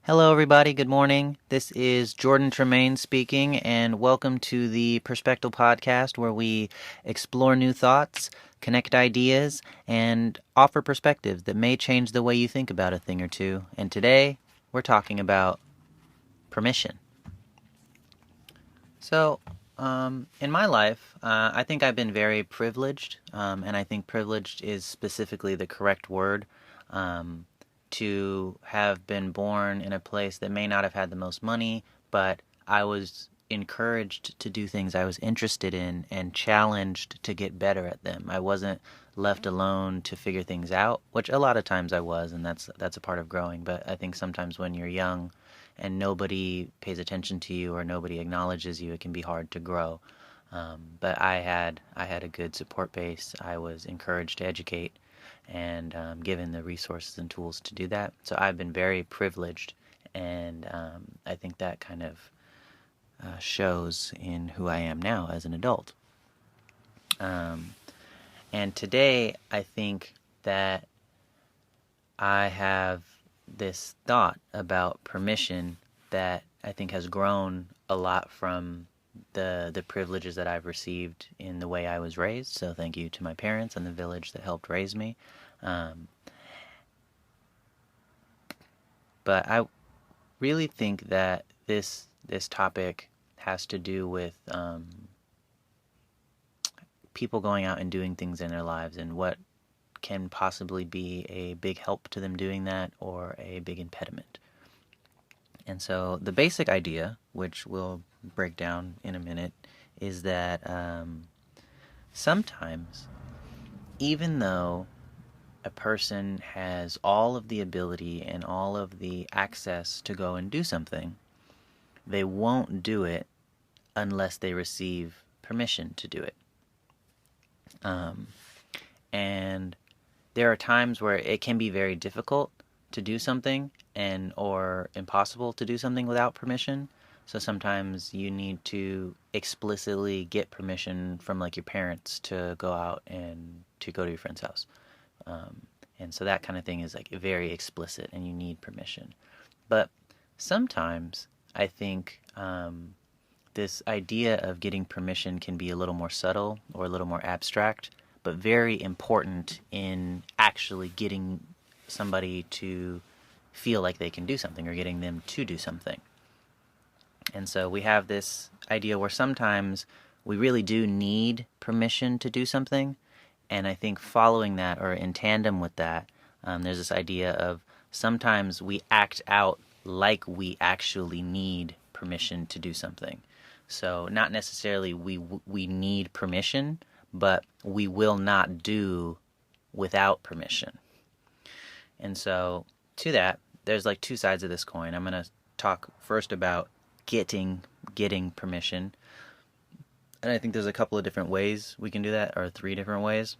Hello, everybody. Good morning. This is Jordan Tremaine speaking, and welcome to the Perspective Podcast, where we explore new thoughts, connect ideas, and offer perspectives that may change the way you think about a thing or two. And today, we're talking about permission. So, in my life, I think I've been very privileged, and I think privileged is specifically the correct word. Um, to have been born in a place that may not have had the most money, but I was encouraged to do things I was interested in and challenged to get better at them. I wasn't left alone to figure things out, which a lot of times I was, and that's a part of growing. But I think sometimes when you're young and nobody pays attention to you or nobody acknowledges you, it can be hard to grow. But I had a good support base. I was encouraged to educate and given the resources and tools to do that. So I've been very privileged, and I think that kind of shows in who I am now as an adult. Um, and today, I think that I have this thought about permission that I think has grown a lot from the privileges that I've received in the way I was raised. So thank you to my parents and the village that helped raise me. Um, but I really think that this topic has to do with people going out and doing things in their lives and what can possibly be a big help to them doing that or a big impediment. And so the basic idea, which we'll break down in a minute, is that sometimes, even though a person has all of the ability and all of the access to go and do something, they won't do it unless they receive permission to do it. And there are times where it can be very difficult to do something and or impossible to do something without permission. So sometimes you need to explicitly get permission from like your parents to go out and to go to your friend's house. Um, and so that kind of thing is like very explicit and you need permission. But sometimes I think this idea of getting permission can be a little more subtle or a little more abstract, but very important in actually getting somebody to feel like they can do something or getting them to do something. And so we have this idea where sometimes we really do need permission to do something. And I think following that or in tandem with that, there's this idea of sometimes we act out like we actually need permission to do something. So not necessarily we need permission, but we will not do without permission. And so to that, there's like two sides of this coin. I'm going to talk first about getting permission. And I think there's a couple of different ways we can do that, or three different ways.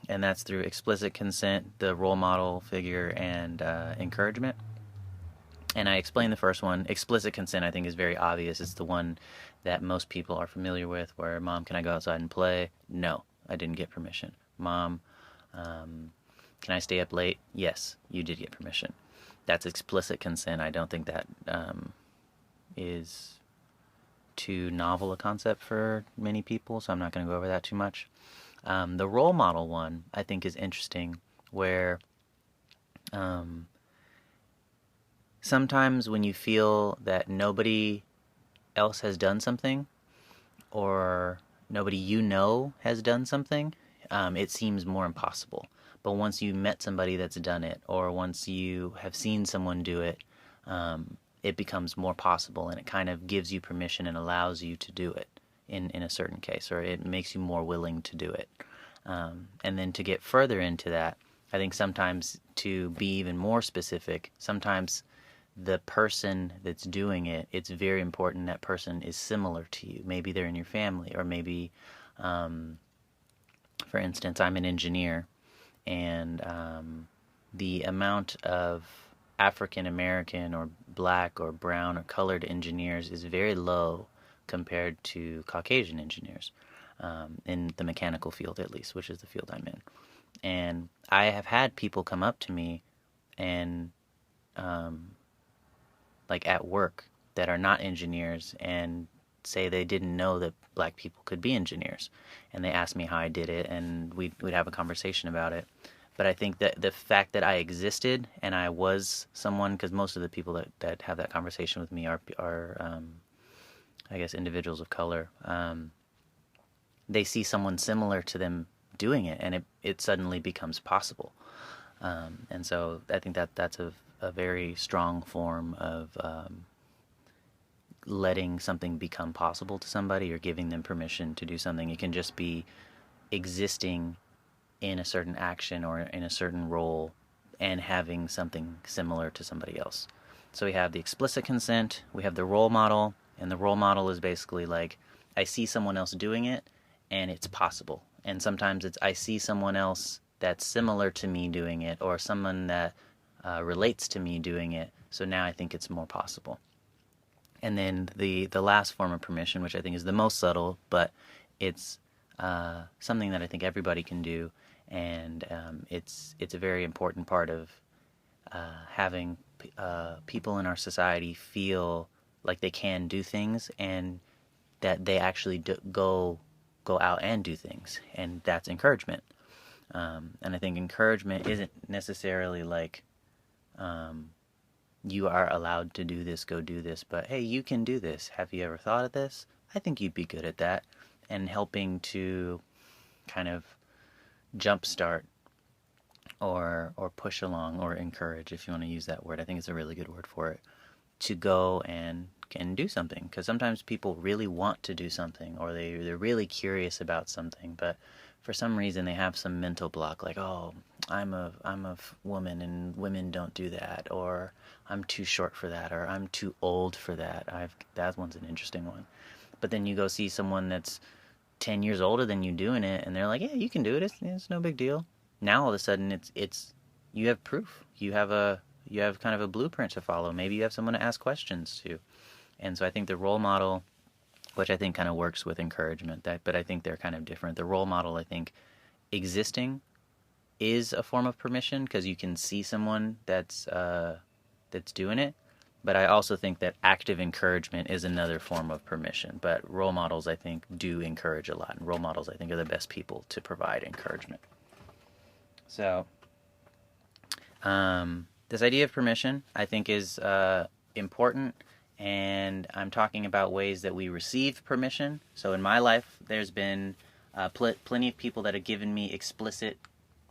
And that's through explicit consent, the role model figure, and encouragement. And I explained the first one. Explicit consent, I think, is very obvious. It's the one that most people are familiar with, where, Mom, can I go outside and play? No, I didn't get permission. Mom, can I stay up late? Yes, you did get permission. That's explicit consent. I don't think that is too novel a concept for many people, so I'm not going to go over that too much. The role model one, I think, is interesting, where sometimes when you feel that nobody else has done something, or nobody you know has done something, it seems more impossible. But once you met somebody that's done it, or once you have seen someone do it, it becomes more possible, and it kind of gives you permission and allows you to do it in a certain case, or it makes you more willing to do it. And then to get further into that, I think sometimes to be even more specific, sometimes the person that's doing it, it's very important that person is similar to you. Maybe they're in your family, or maybe, for instance, I'm an engineer, and the amount of African American or black or brown or colored engineers is very low compared to Caucasian engineers, in the mechanical field at least, which is the field I'm in. And I have had people come up to me and like at work that are not engineers and say they didn't know that black people could be engineers, and they asked me how I did it, and we'd have a conversation about it. But I think that the fact that I existed and I was someone, because most of the people that have that conversation with me are I guess individuals of color. They see someone similar to them doing it, and it suddenly becomes possible. And so I think that that's a very strong form of letting something become possible to somebody or giving them permission to do something. It can just be existing in a certain action or in a certain role and having something similar to somebody else. So we have the explicit consent, we have the role model, and the role model is basically like I see someone else doing it and it's possible. And sometimes it's I see someone else that's similar to me doing it or someone that relates to me doing it. So now I think it's more possible. And then the last form of permission, which I think is the most subtle, but it's something that I think everybody can do, and it's a very important part of having people in our society feel like they can do things and that they actually go out and do things, and that's encouragement. And I think encouragement isn't necessarily like you are allowed to do this, go do this, but hey, you can do this. Have you ever thought of this? I think you'd be good at that. And helping to kind of jumpstart or push along or encourage, if you want to use that word. I think it's a really good word for it. To go and can do something, because sometimes people really want to do something or they're really curious about something, but for some reason they have some mental block like, oh, I'm a woman and women don't do that, or I'm too short for that, or I'm too old for that. That one's an interesting one. But then you go see someone that's 10 years older than you doing it and they're like, yeah, you can do it, it's no big deal. Now all of a sudden it's you have proof, you have kind of a blueprint to follow. Maybe you have someone to ask questions to. And so I think the role model, which I think kind of works with encouragement, but I think they're kind of different. The role model, I think, existing is a form of permission because you can see someone that's doing it. But I also think that active encouragement is another form of permission. But role models, I think, do encourage a lot. And role models, I think, are the best people to provide encouragement. So this idea of permission, I think, is important, and I'm talking about ways that we receive permission. So in my life, there's been plenty of people that have given me explicit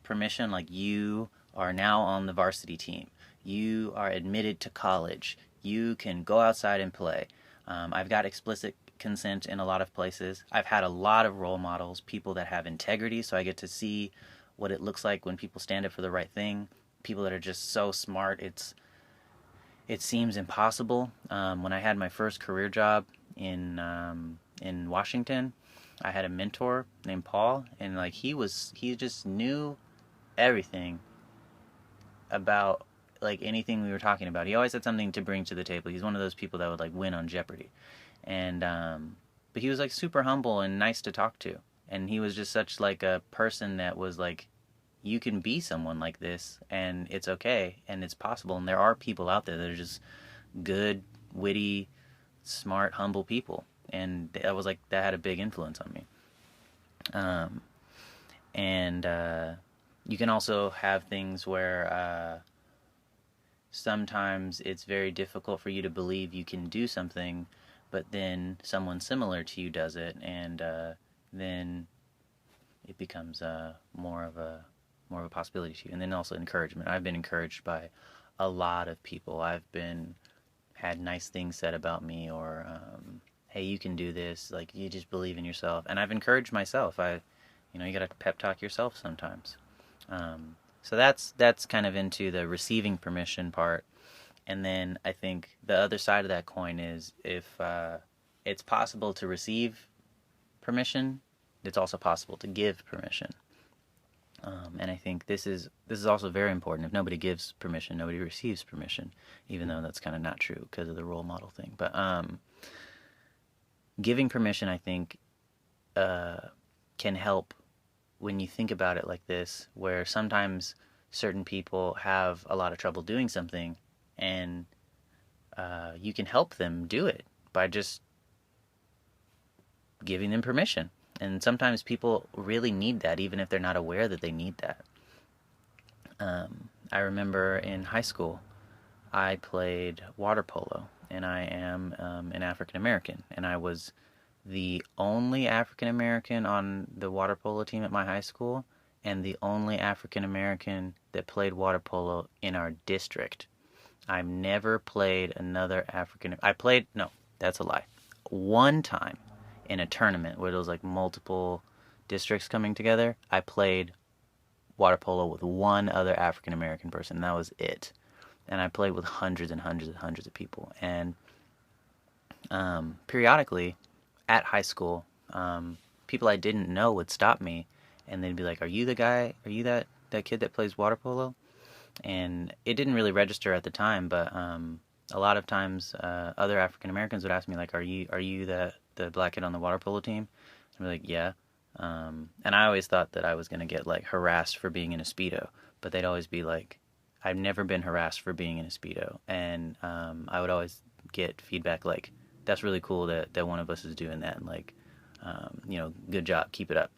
permission, like you are now on the varsity team. You are admitted to college. You can go outside and play. I've got explicit consent in a lot of places. I've had a lot of role models, people that have integrity, so I get to see what it looks like when people stand up for the right thing. People that are just so smart, it seems impossible. When I had my first career job in Washington, I had a mentor named Paul, and like he just knew everything about like anything we were talking about. He always had something to bring to the table. He's one of those people that would like win on Jeopardy, and but he was like super humble and nice to talk to, and he was just such like a person that was like, you can be someone like this and it's okay and it's possible, and there are people out there that are just good, witty, smart, humble people, and that had a big influence on me. And you can also have things where sometimes it's very difficult for you to believe you can do something, but then someone similar to you does it, and then it becomes more of a possibility to you. And then also encouragement. I've been encouraged by a lot of people. I've been had nice things said about me, or hey, you can do this. Like, you just believe in yourself. And I've encouraged myself. You got to pep talk yourself sometimes. So that's kind of into the receiving permission part. And then I think the other side of that coin is if it's possible to receive permission, it's also possible to give permission. And I think this is also very important. If nobody gives permission, nobody receives permission, even though that's kind of not true because of the role model thing. But giving permission, I think, can help when you think about it like this, where sometimes certain people have a lot of trouble doing something, and you can help them do it by just giving them permission. And sometimes people really need that, even if they're not aware that they need that. I remember in high school, I played water polo, and I am an African American, and I was the only African American on the water polo team at my high school, and the only African American that played water polo in our district. I've never played another African. I played, no, that's a lie. One time in a tournament where there was like multiple districts coming together, I played water polo with one other African American person. And that was it. And I played with hundreds and hundreds and hundreds of people. And periodically at high school, people I didn't know would stop me, and they'd be like, "Are you the guy? Are you that kid that plays water polo?" And it didn't really register at the time, but a lot of times other African Americans would ask me like, "Are you the black kid on the water polo team?" And I'm like, "Yeah." And I always thought that I was gonna get like harassed for being in a Speedo, but they'd always be like, "I've never been harassed for being in a Speedo," and I would always get feedback like, "That's really cool that one of us is doing that," and like, good job, keep it up.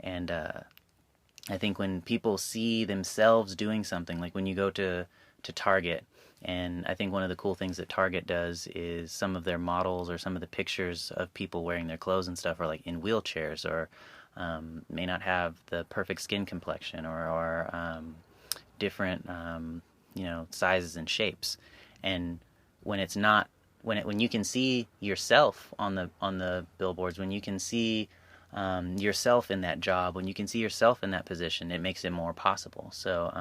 And I think when people see themselves doing something, like when you go to Target, and I think one of the cool things that Target does is some of their models or some of the pictures of people wearing their clothes and stuff are like in wheelchairs, or may not have the perfect skin complexion, or different sizes and shapes. And when it's not when you can see yourself on the billboards, when you can see yourself in that job, when you can see yourself in that position, it makes it more possible. So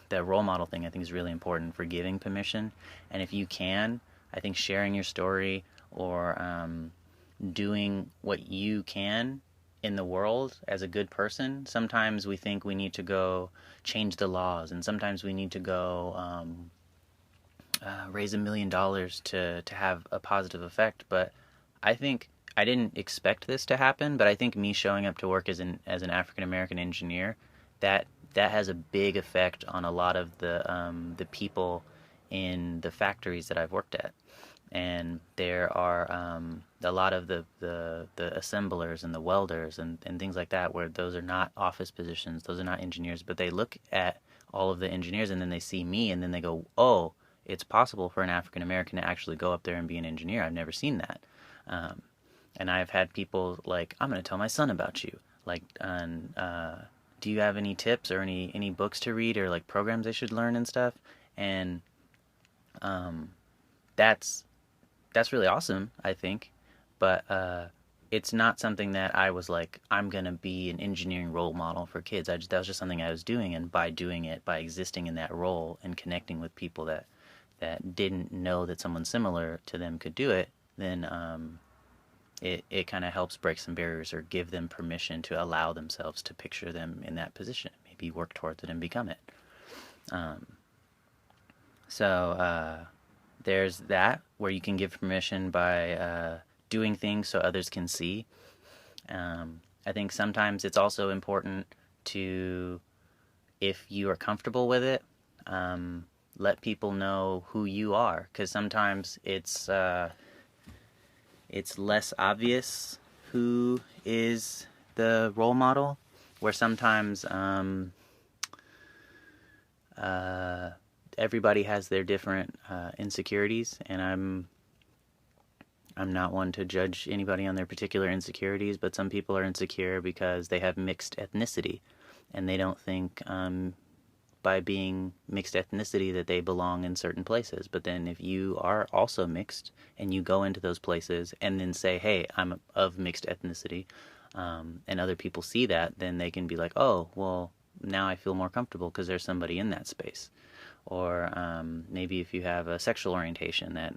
the role model thing I think is really important for giving permission. And if you can, I think sharing your story, or doing what you can in the world as a good person. Sometimes we think we need to go change the laws, and sometimes we need to go raise $1 million to have a positive effect. But I think I didn't expect this to happen, but I think me showing up to work as an African American engineer, that has a big effect on a lot of the people in the factories that I've worked at. And there are a lot of the assemblers and the welders and things like that, where those are not office positions, those are not engineers, but they look at all of the engineers and then they see me and then they go, "Oh, it's possible for an African American to actually go up there and be an engineer. I've never seen that." Um, and I've had people like, "I'm going to tell my son about you." Like, do you have any tips or any books to read, or like programs they should learn and stuff? And um, that's that's really awesome, I think. But it's not something that I was like, I'm gonna be an engineering role model for kids. That was just something I was doing, and by doing it, by existing in that role and connecting with people that didn't know that someone similar to them could do it, then it kind of helps break some barriers, or give them permission to allow themselves to picture them in that position, maybe work towards it and become it. Um, so there's that, where you can give permission by doing things so others can see. I think sometimes it's also important to, if you are comfortable with it, let people know who you are, because sometimes it's less obvious who is the role model, where sometimes everybody has their different insecurities, and I'm not one to judge anybody on their particular insecurities, but some people are insecure because they have mixed ethnicity, and they don't think by being mixed ethnicity that they belong in certain places. But then if you are also mixed and you go into those places and then say, "Hey, I'm of mixed ethnicity," and other people see that, then they can be like, "Oh, well, now I feel more comfortable because there's somebody in that space." Or maybe if you have a sexual orientation that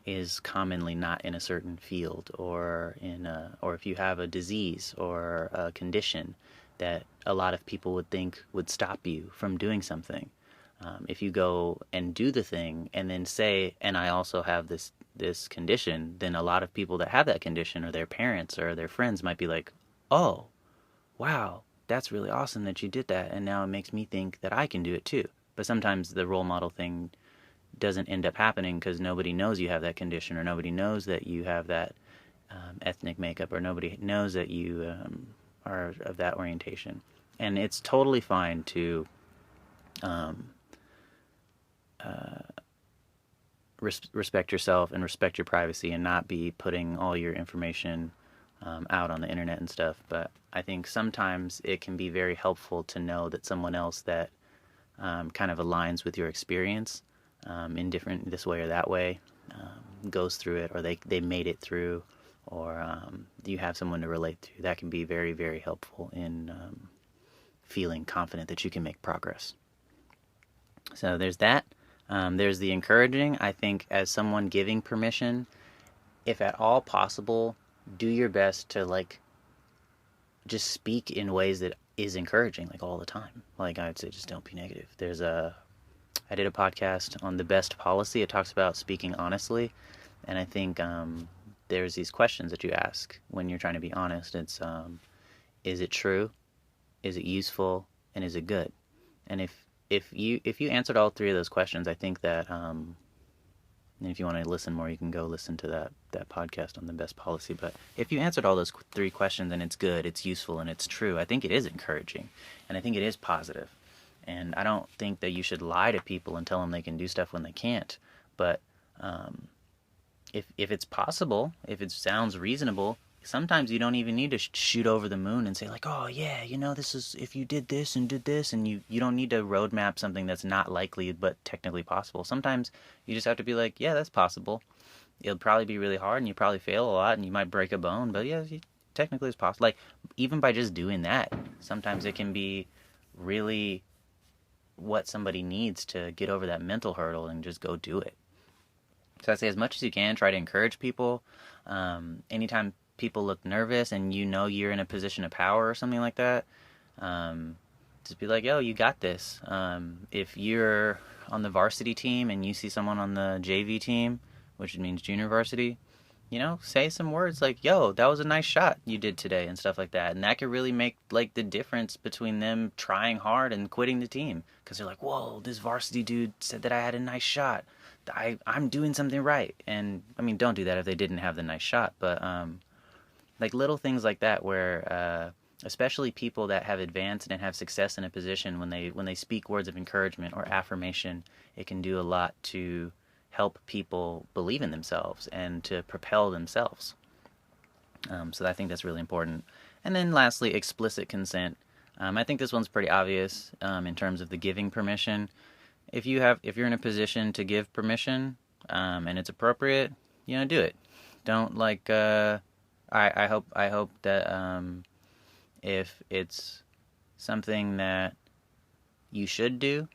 is commonly not in a certain field, or if you have a disease or a condition that a lot of people would think would stop you from doing something. If you go and do the thing and then say, "And I also have this condition," then a lot of people that have that condition, or their parents or their friends, might be like, "Oh, wow, that's really awesome that you did that, and now it makes me think that I can do it too." But sometimes the role model thing doesn't end up happening because nobody knows you have that condition, or nobody knows that you have that ethnic makeup, or nobody knows that you are of that orientation. And it's totally fine to um, respect yourself and respect your privacy and not be putting all your information out on the internet and stuff. But I think sometimes it can be very helpful to know that someone else that kind of aligns with your experience in different this way or that way goes through it, or they made it through, or you have someone to relate to. That can be very, very helpful in feeling confident that you can make progress. So there's that. There's the encouraging. I think as someone giving permission, if at all possible, do your best to like just speak in ways that is encouraging, like all the time. Like I would say, just don't be negative. I did a podcast on the best policy. It talks about speaking honestly, and I think there's these questions that you ask when you're trying to be honest. It's is it true? Is it useful? And is it good? And if you answered all three of those questions, I think that and if you want to listen more, you can go listen to that podcast on the best policy. But if you answered all those three questions and it's good, it's useful, and it's true, I think it is encouraging, and I think it is positive. And I don't think that you should lie to people and tell them they can do stuff when they can't. But if it's possible, if it sounds reasonable, sometimes you don't even need to shoot over the moon and say like, oh yeah, this is if you did this and did this, and you don't need to roadmap something that's not likely but technically possible. Sometimes you just have to be like, yeah, that's possible. It'll probably be really hard, and you probably fail a lot, and you might break a bone, but yeah, technically it's possible. Like even by just doing that, sometimes it can be really what somebody needs to get over that mental hurdle and just go do it. So I say as much as you can, try to encourage people. Anytime people look nervous and you're in a position of power or something like that, just be like, yo, you got this. If you're on the varsity team and you see someone on the JV team, which means junior varsity, say some words like, yo, that was a nice shot you did today, and stuff like that. And that could really make like the difference between them trying hard and quitting the team, because they're like, whoa, this varsity dude said that I had a nice shot. I'm doing something right. And I mean, don't do that if they didn't have the nice shot, but like little things like that where especially people that have advanced and have success in a position, when they speak words of encouragement or affirmation, it can do a lot to help people believe in themselves and to propel themselves. So I think that's really important. And then lastly, explicit consent. I think this one's pretty obvious in terms of the giving permission. If you're in a position to give permission and it's appropriate, do it. Don't like. I hope that if it's something that you should do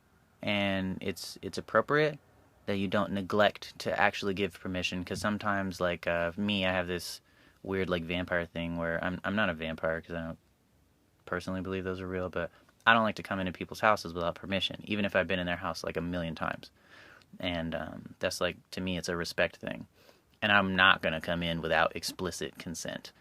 and it's appropriate, that you don't neglect to actually give permission. Because sometimes, like me, I have this weird like vampire thing where I'm not a vampire because I don't personally believe those are real, but I don't like to come into people's houses without permission, even if I've been in their house like a million times. And that's like, to me, it's a respect thing. And I'm not going to come in without explicit consent.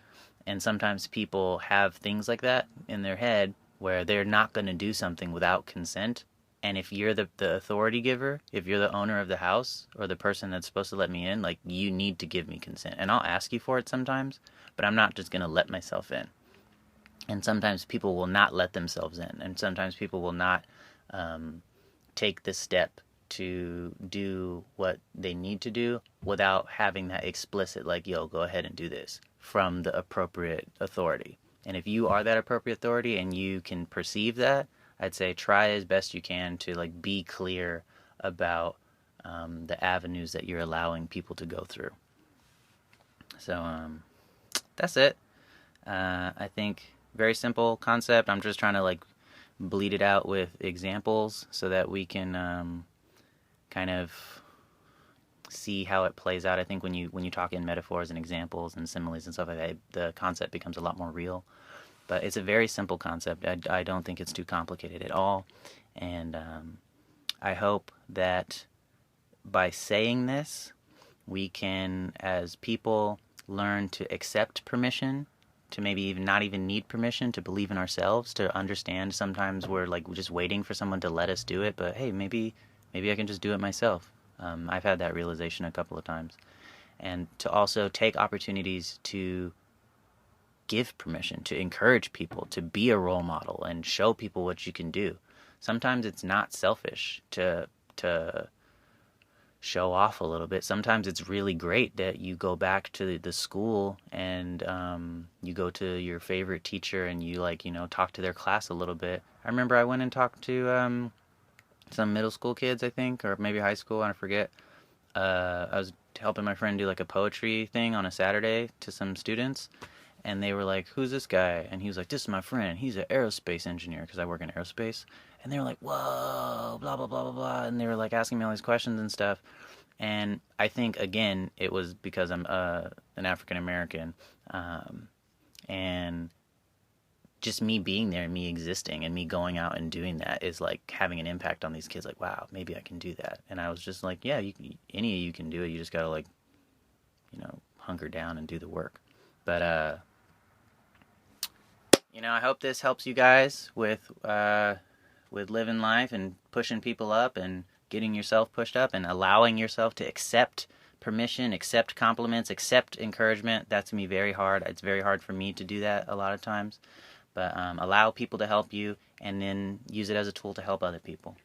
And sometimes people have things like that in their head where they're not going to do something without consent. And if you're the authority giver, if you're the owner of the house or the person that's supposed to let me in, like, you need to give me consent. And I'll ask you for it sometimes, but I'm not just going to let myself in. And sometimes people will not let themselves in. And sometimes people will not take the step to do what they need to do without having that explicit, like, yo, go ahead and do this, from the appropriate authority. And if you are that appropriate authority and you can perceive that, I'd say try as best you can to like be clear about the avenues that you're allowing people to go through. So that's it. I think very simple concept. I'm just trying to like bleed it out with examples so that we can kind of see how it plays out. I think when you talk in metaphors and examples and similes and stuff like that, the concept becomes a lot more real. But it's a very simple concept. I don't think it's too complicated at all. And I hope that by saying this, we can, as people, learn to accept permission, to maybe even not even need permission, to believe in ourselves, to understand sometimes we're like just waiting for someone to let us do it. But hey, maybe I can just do it myself. I've had that realization a couple of times. And to also take opportunities to give permission, to encourage people, to be a role model and show people what you can do. Sometimes it's not selfish to show off a little bit. Sometimes it's really great that you go back to the school and you go to your favorite teacher and you like, talk to their class a little bit. I remember I went and talked to some middle school kids, I think, or maybe high school, I forget. I was helping my friend do like a poetry thing on a Saturday to some students, and they were like, "Who's this guy?" And he was like, "This is my friend. He's an aerospace engineer because I work in aerospace." And they were like, "Whoa, blah blah blah blah blah," and they were like asking me all these questions and stuff. And I think again, it was because I'm an African American, and just me being there and me existing and me going out and doing that is like having an impact on these kids. Like, wow, maybe I can do that. And I was just like, yeah, any of you can do it. You just gotta like, hunker down and do the work. But I hope this helps you guys with living life and pushing people up and getting yourself pushed up and allowing yourself to accept permission, accept compliments, accept encouragement. That's me very hard. It's very hard for me to do that a lot of times. But allow people to help you and then use it as a tool to help other people.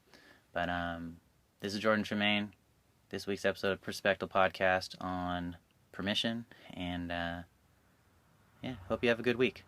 But this is Jordan Tremaine. This week's episode of Perspective Podcast on permission. And yeah, hope you have a good week.